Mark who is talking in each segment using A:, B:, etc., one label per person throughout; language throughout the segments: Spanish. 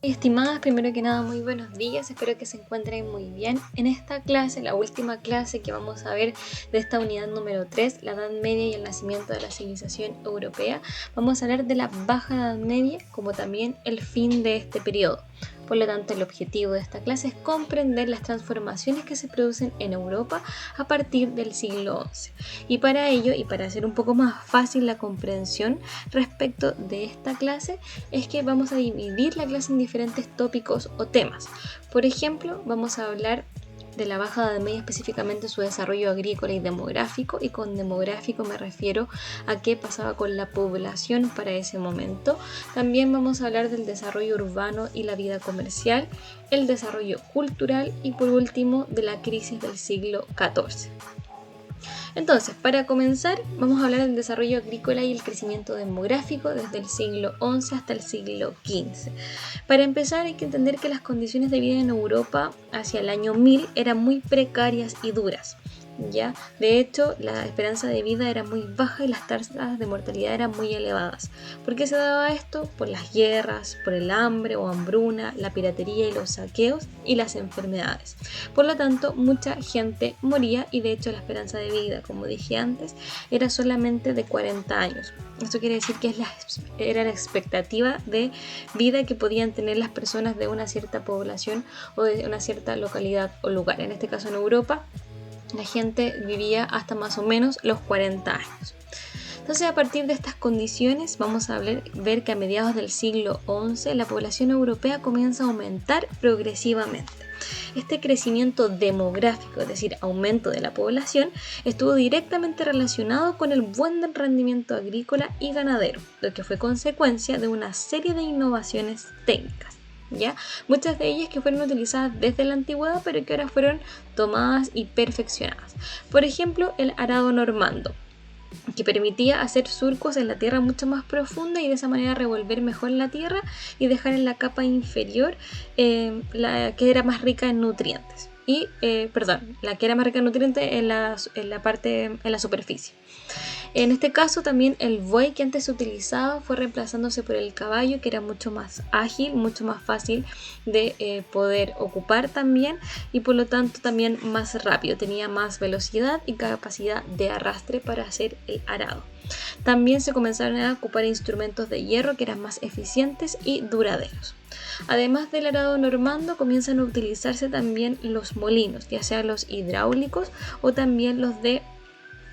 A: Estimadas, primero que nada, muy buenos días, espero que se encuentren muy bien. En esta clase, la última clase que vamos a ver de esta unidad número 3, la Edad Media y el nacimiento de la civilización europea, vamos a hablar de la Baja Edad Media como también el fin de este periodo. Por lo tanto, el objetivo de esta clase es comprender las transformaciones que se producen en Europa a partir del siglo XI. Y para ello, y para hacer un poco más fácil la comprensión respecto de esta clase, es que vamos a dividir la clase en diferentes tópicos o temas. Por ejemplo, vamos a hablar de la Baja Edad Media, específicamente su desarrollo agrícola y demográfico, y con demográfico me refiero a qué pasaba con la población para ese momento. También vamos a hablar del desarrollo urbano y la vida comercial, el desarrollo cultural y por último de la crisis del siglo XIV. Entonces, para comenzar, vamos a hablar del desarrollo agrícola y el crecimiento demográfico desde el siglo XI hasta el siglo XV. Para empezar, hay que entender que las condiciones de vida en Europa hacia el año 1000 eran muy precarias y duras. ¿Ya? De hecho, la esperanza de vida era muy baja y las tasas de mortalidad eran muy elevadas. ¿Por qué se daba esto? Por las guerras, por el hambre o hambruna, la piratería y los saqueos y las enfermedades. Por lo tanto, mucha gente moría y de hecho la esperanza de vida, como dije antes, era solamente de 40 años. Esto quiere decir que era la expectativa de vida que podían tener las personas de una cierta población o de una cierta localidad o lugar. En este caso en Europa, la gente vivía hasta más o menos los 40 años. Entonces, a partir de estas condiciones, vamos a ver que a mediados del siglo XI la población europea comienza a aumentar progresivamente. Este crecimiento demográfico, es decir, aumento de la población, estuvo directamente relacionado con el buen rendimiento agrícola y ganadero, lo que fue consecuencia de una serie de innovaciones técnicas. ¿Ya? Muchas de ellas que fueron utilizadas desde la antigüedad, pero que ahora fueron tomadas y perfeccionadas. Por ejemplo, el arado normando, que permitía hacer surcos en la tierra mucho más profunda y de esa manera revolver mejor la tierra y dejar en la capa inferior la que era más rica en nutrientes. La que era más rica en nutrientes en la superficie. En este caso también el buey que antes se utilizaba fue reemplazándose por el caballo, que era mucho más ágil, mucho más fácil de poder ocupar también y por lo tanto también más rápido, tenía más velocidad y capacidad de arrastre para hacer el arado. También se comenzaron a ocupar instrumentos de hierro que eran más eficientes y duraderos. Además del arado normando, comienzan a utilizarse también los molinos, ya sean los hidráulicos o también los de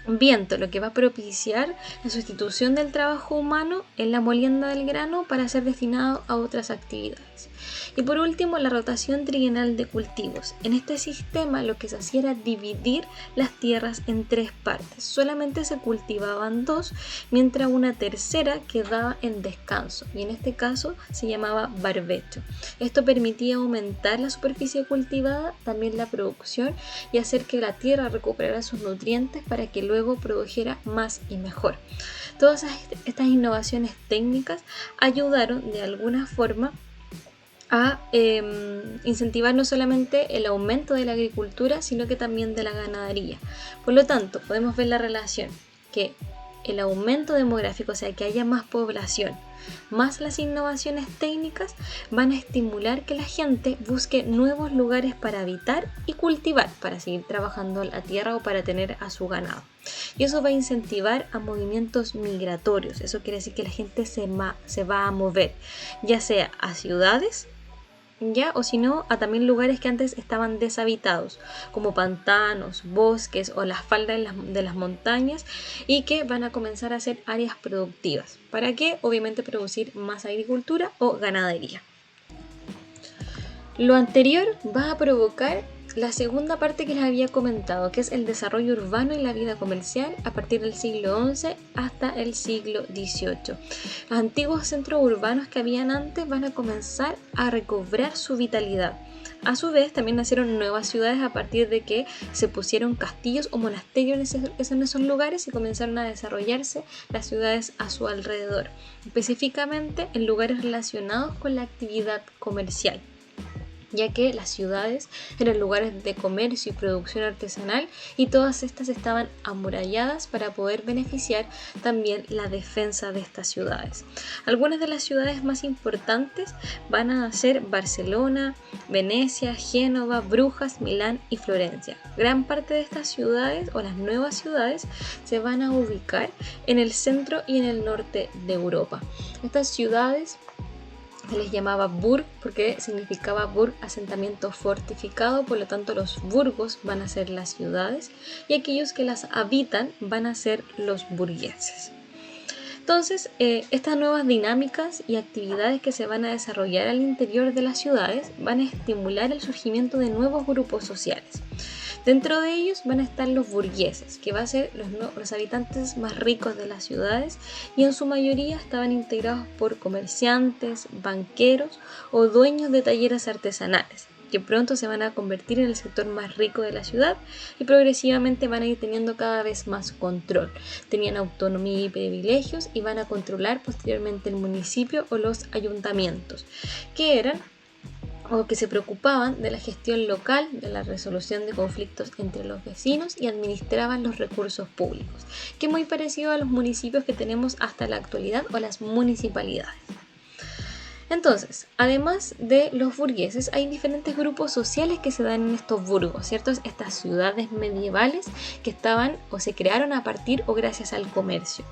A: viento, lo que va a propiciar la sustitución del trabajo humano en la molienda del grano para ser destinado a otras actividades. Y por último, la rotación trienal de cultivos. En este sistema lo que se hacía era dividir las tierras en 3 partes. Solamente se cultivaban 2, mientras una tercera quedaba en descanso. Y en este caso se llamaba barbecho. Esto permitía aumentar la superficie cultivada, también la producción y hacer que la tierra recuperara sus nutrientes para que luego produjera más y mejor. Todas estas innovaciones técnicas ayudaron de alguna forma a incentivar no solamente el aumento de la agricultura, sino que también de la ganadería. Por lo tanto, podemos ver la relación que el aumento demográfico, o sea, que haya más población, más las innovaciones técnicas, van a estimular que la gente busque nuevos lugares para habitar y cultivar, para seguir trabajando la tierra o para tener a su ganado. Y eso va a incentivar a movimientos migratorios. Eso quiere decir que la gente se va a mover, ya sea a ciudades, ¿ya? O si no, a también lugares que antes estaban deshabitados, como pantanos, bosques o las faldas de las montañas, y que van a comenzar a ser áreas productivas. ¿Para qué? Obviamente producir más agricultura o ganadería. Lo anterior va a provocar la segunda parte que les había comentado, que es el desarrollo urbano y la vida comercial a partir del siglo XI hasta el siglo XVIII. Los antiguos centros urbanos que habían antes van a comenzar a recobrar su vitalidad. A su vez, también nacieron nuevas ciudades a partir de que se pusieron castillos o monasterios en esos lugares y comenzaron a desarrollarse las ciudades a su alrededor, específicamente en lugares relacionados con la actividad comercial. ya que las ciudades eran lugares de comercio y producción artesanal y todas estas estaban amuralladas para poder beneficiar también la defensa de estas ciudades. Algunas de las ciudades más importantes van a ser Barcelona, Venecia, Génova, Brujas, Milán y Florencia. Gran parte de estas ciudades o las nuevas ciudades se van a ubicar en el centro y en el norte de Europa. Estas ciudades se les llamaba burg porque significaba burg asentamiento fortificado, por lo tanto los burgos van a ser las ciudades y aquellos que las habitan van a ser los burgueses. Entonces, estas nuevas dinámicas y actividades que se van a desarrollar al interior de las ciudades van a estimular el surgimiento de nuevos grupos sociales. Dentro de ellos van a estar los burgueses, que van a ser los habitantes más ricos de las ciudades y en su mayoría estaban integrados por comerciantes, banqueros o dueños de talleres artesanales, que pronto se van a convertir en el sector más rico de la ciudad y progresivamente van a ir teniendo cada vez más control. Tenían autonomía y privilegios y van a controlar posteriormente el municipio o los ayuntamientos, que eran o que se preocupaban de la gestión local, de la resolución de conflictos entre los vecinos y administraban los recursos públicos, que es muy parecido a los municipios que tenemos hasta la actualidad o las municipalidades. Entonces, además de los burgueses, hay diferentes grupos sociales que se dan en estos burgos, ¿cierto? Estas ciudades medievales que estaban o se crearon a partir o gracias al comercio.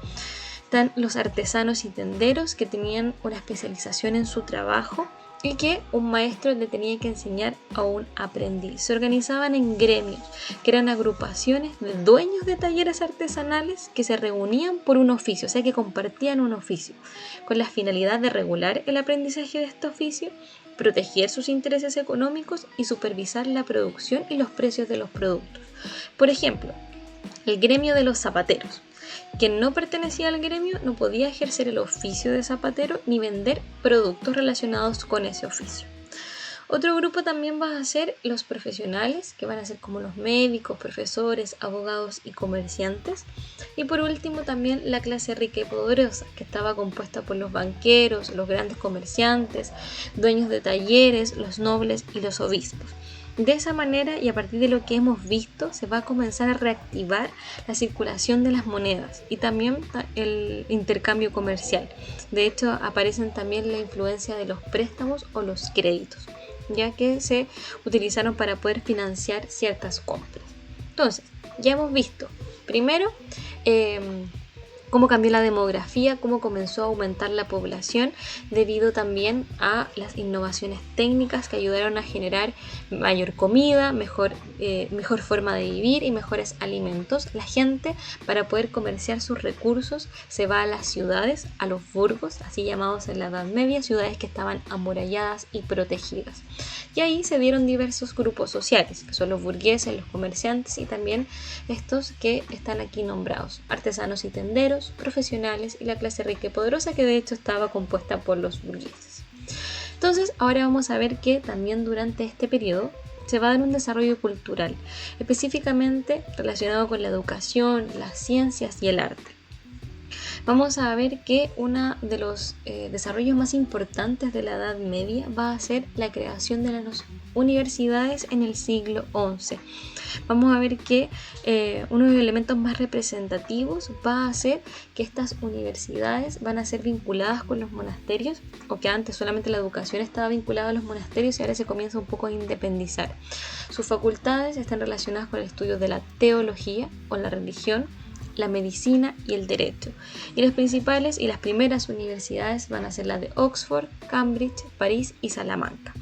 A: Están los artesanos y tenderos que tenían una especialización en su trabajo y que un maestro le tenía que enseñar a un aprendiz. Se organizaban en gremios, que eran agrupaciones de dueños de talleres artesanales que se reunían por un oficio, o sea que compartían un oficio, con la finalidad de regular el aprendizaje de este oficio, proteger sus intereses económicos y supervisar la producción y los precios de los productos. Por ejemplo, el gremio de los zapateros. Quien no pertenecía al gremio no podía ejercer el oficio de zapatero ni vender productos relacionados con ese oficio. Otro grupo también va a ser los profesionales, que van a ser como los médicos, profesores, abogados y comerciantes. Y por último también la clase rica y poderosa, que estaba compuesta por los banqueros, los grandes comerciantes, dueños de talleres, los nobles y los obispos. De esa manera y a partir de lo que hemos visto se va a comenzar a reactivar la circulación de las monedas y también el intercambio comercial. De hecho aparecen también la influencia de los préstamos o los créditos, ya que se utilizaron para poder financiar ciertas compras. Entonces, ya hemos visto primero cómo cambió la demografía, cómo comenzó a aumentar la población debido también a las innovaciones técnicas que ayudaron a generar mayor comida, mejor forma de vivir y mejores alimentos. La gente, para poder comerciar sus recursos, se va a las ciudades, a los burgos, así llamados en la Edad Media, ciudades que estaban amuralladas y protegidas. Y ahí se dieron diversos grupos sociales, que son los burgueses, los comerciantes y también estos que están aquí nombrados, artesanos y tenderos, profesionales y la clase rica y poderosa, que de hecho estaba compuesta por los burgueses. Entonces, ahora vamos a ver que también durante este periodo se va a dar un desarrollo cultural, específicamente relacionado con la educación, las ciencias y el arte. Vamos a ver que uno de los desarrollos más importantes de la Edad Media va a ser la creación de las universidades en el siglo XI. Vamos a ver que uno de los elementos más representativos va a ser que estas universidades van a ser vinculadas con los monasterios, o que antes solamente la educación estaba vinculada a los monasterios y ahora se comienza un poco a independizar. Sus facultades están relacionadas con el estudio de la teología o la religión, la medicina y el derecho. Y las principales y las primeras universidades van a ser las de Oxford, Cambridge, París y Salamanca.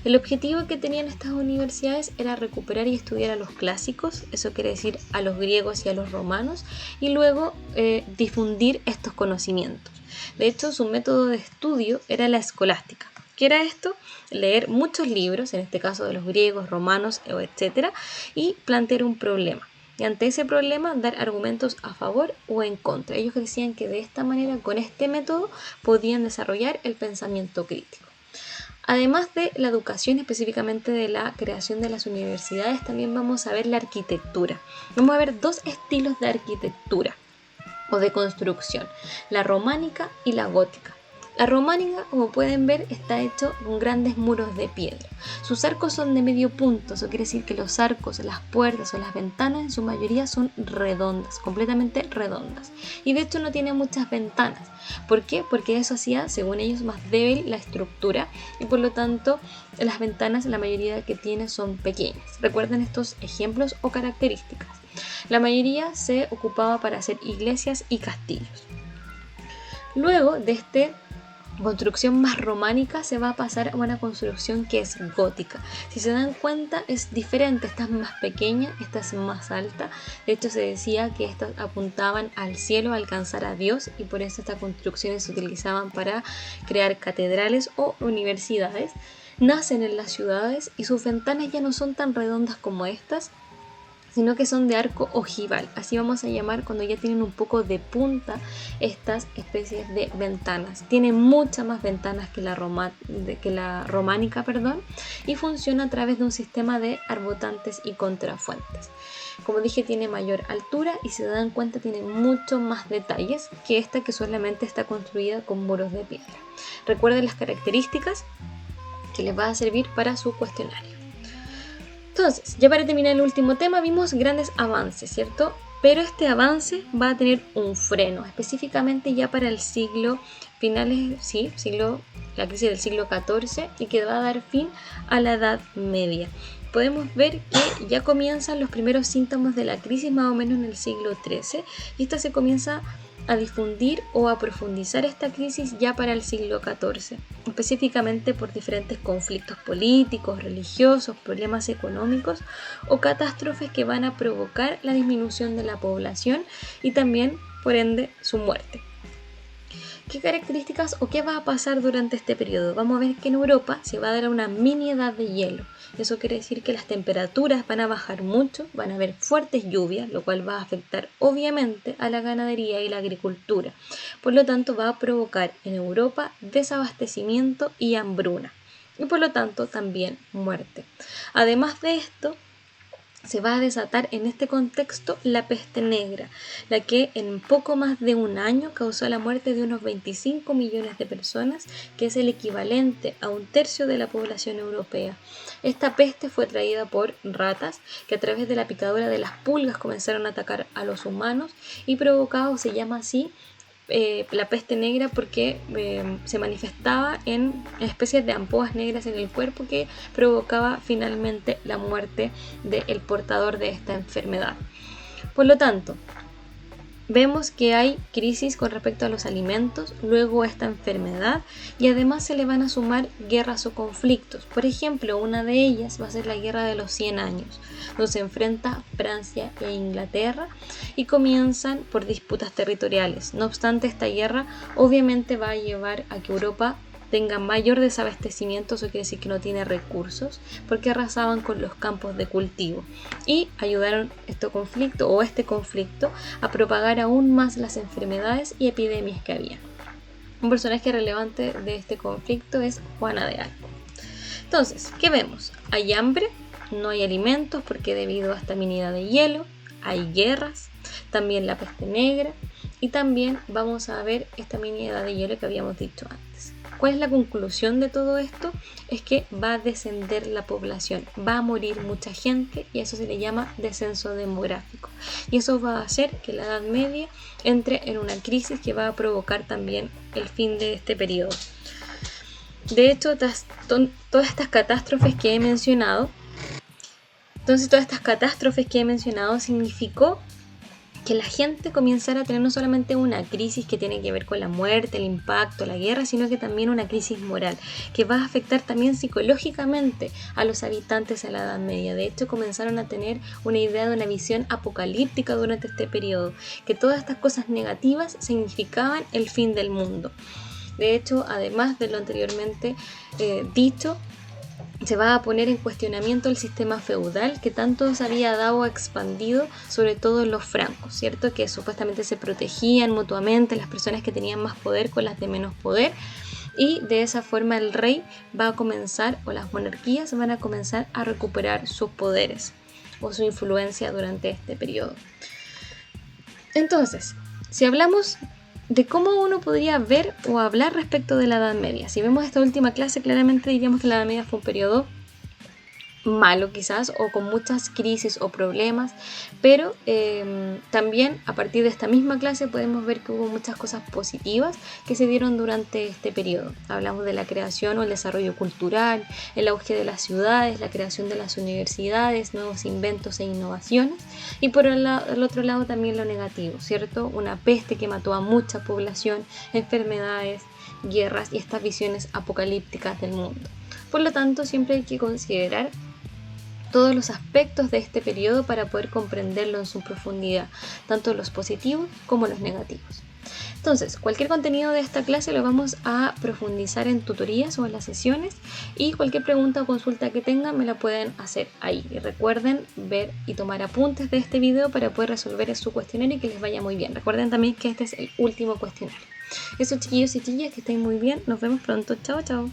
A: El objetivo que tenían estas universidades era recuperar y estudiar a los clásicos, eso quiere decir a los griegos y a los romanos, y luego difundir estos conocimientos. De hecho, su método de estudio era la escolástica. ¿Qué era esto? Leer muchos libros, en este caso de los griegos, romanos, etc., y plantear un problema. Y ante ese problema dar argumentos a favor o en contra. Ellos decían que de esta manera, con este método, podían desarrollar el pensamiento crítico. Además de la educación, específicamente de la creación de las universidades, también vamos a ver la arquitectura. Vamos a ver dos estilos de arquitectura o de construcción, la románica y la gótica. La románica, como pueden ver, está hecho con grandes muros de piedra. Sus arcos son de medio punto, eso quiere decir que los arcos, las puertas o las ventanas en su mayoría son redondas, completamente redondas. Y de hecho no tiene muchas ventanas. ¿Por qué? Porque eso hacía, según ellos, más débil la estructura y por lo tanto las ventanas, la mayoría que tiene son pequeñas. Recuerden estos ejemplos o características. La mayoría se ocupaba para hacer iglesias y castillos. Luego de esta construcción más románica se va a pasar a una construcción que es gótica. Si se dan cuenta es diferente, esta es más pequeña, esta es más alta. De hecho se decía que estas apuntaban al cielo, a alcanzar a Dios, y por eso estas construcciones se utilizaban para crear catedrales o universidades. Nacen en las ciudades y sus ventanas ya no son tan redondas como estas, sino que son de arco ojival. Así vamos a llamar cuando ya tienen un poco de punta estas especies de ventanas. Tiene muchas más ventanas que la románica, y funciona a través de un sistema de arbotantes y contrafuentes. Como dije, tiene mayor altura y si se dan cuenta tiene mucho más detalles que esta, que solamente está construida con muros de piedra. Recuerden las características que les va a servir para su cuestionario. Entonces, ya para terminar el último tema, vimos grandes avances, ¿cierto? Pero este avance va a tener un freno, específicamente ya para el siglo la crisis del siglo XIV, y que va a dar fin a la Edad Media. Podemos ver que ya comienzan los primeros síntomas de la crisis más o menos en el siglo XIII, y esta se comienza a difundir o a profundizar esta crisis ya para el siglo XIV, específicamente por diferentes conflictos políticos, religiosos, problemas económicos o catástrofes que van a provocar la disminución de la población y también, por ende, su muerte. ¿Qué características o qué va a pasar durante este periodo? Vamos a ver que en Europa se va a dar una mini edad de hielo. Eso quiere decir que las temperaturas van a bajar mucho, van a haber fuertes lluvias, lo cual va a afectar obviamente a la ganadería y la agricultura. Por lo tanto, va a provocar en Europa desabastecimiento y hambruna. Y por lo tanto también muerte. Además de esto, se va a desatar en este contexto la peste negra, la que en poco más de un año causó la muerte de unos 25 millones de personas, que es el equivalente a 1/3 de la población europea. Esta peste fue traída por ratas que a través de la picadura de las pulgas comenzaron a atacar a los humanos y provocaba, o se llama así, la peste negra porque se manifestaba en especies de ampollas negras en el cuerpo que provocaba finalmente la muerte del portador de esta enfermedad. Por lo tanto, vemos que hay crisis con respecto a los alimentos, luego esta enfermedad, y además se le van a sumar guerras o conflictos. Por ejemplo, una de ellas va a ser la Guerra de los 100 años, donde se enfrenta Francia e Inglaterra y comienzan por disputas territoriales. No obstante, esta guerra obviamente va a llevar a que Europa tenga mayor desabastecimiento, eso quiere decir que no tiene recursos, porque arrasaban con los campos de cultivo y ayudaron este conflicto a propagar aún más las enfermedades y epidemias que había. Un personaje relevante de este conflicto es Juana de Arco. Entonces, ¿qué vemos? Hay hambre, no hay alimentos porque debido a esta minidad de hielo, hay guerras, también la peste negra y también vamos a ver esta minidad de hielo que habíamos dicho antes. ¿Cuál es la conclusión de todo esto? Es que va a descender la población, va a morir mucha gente y eso se le llama descenso demográfico. Y eso va a hacer que la Edad Media entre en una crisis que va a provocar también el fin de este periodo. De hecho, todas estas catástrofes que he mencionado, significó que la gente comenzara a tener no solamente una crisis que tiene que ver con la muerte, el impacto, la guerra, sino que también una crisis moral, que va a afectar también psicológicamente a los habitantes a la Edad Media. De hecho, comenzaron a tener una idea de una visión apocalíptica durante este periodo, que todas estas cosas negativas significaban el fin del mundo. De hecho, además de lo anteriormente dicho, se va a poner en cuestionamiento el sistema feudal que tanto se había dado expandido, sobre todo los francos, ¿cierto? Que supuestamente se protegían mutuamente las personas que tenían más poder con las de menos poder, y de esa forma el rey va a comenzar, o las monarquías van a comenzar a recuperar sus poderes o su influencia durante este periodo. Entonces, si hablamos de cómo uno podría ver o hablar respecto de la Edad Media. Si vemos esta última clase, claramente diríamos que la Edad Media fue un periodo malo quizás, o con muchas crisis o problemas, pero también a partir de esta misma clase podemos ver que hubo muchas cosas positivas que se dieron durante este periodo. Hablamos de la creación o el desarrollo cultural, el auge de las ciudades, la creación de las universidades, nuevos inventos e innovaciones, y por el otro lado también lo negativo, ¿cierto? Una peste que mató a mucha población, enfermedades, guerras y estas visiones apocalípticas del mundo. Por lo tanto, siempre hay que considerar todos los aspectos de este periodo para poder comprenderlo en su profundidad, tanto los positivos como los negativos. Entonces, cualquier contenido de esta clase lo vamos a profundizar en tutorías o en las sesiones, y cualquier pregunta o consulta que tengan me la pueden hacer ahí. Y recuerden ver y tomar apuntes de este video para poder resolver su cuestionario y que les vaya muy bien. Recuerden también que este es el último cuestionario. Eso, chiquillos y chiquillas, que estén muy bien. Nos vemos pronto. Chao, chao.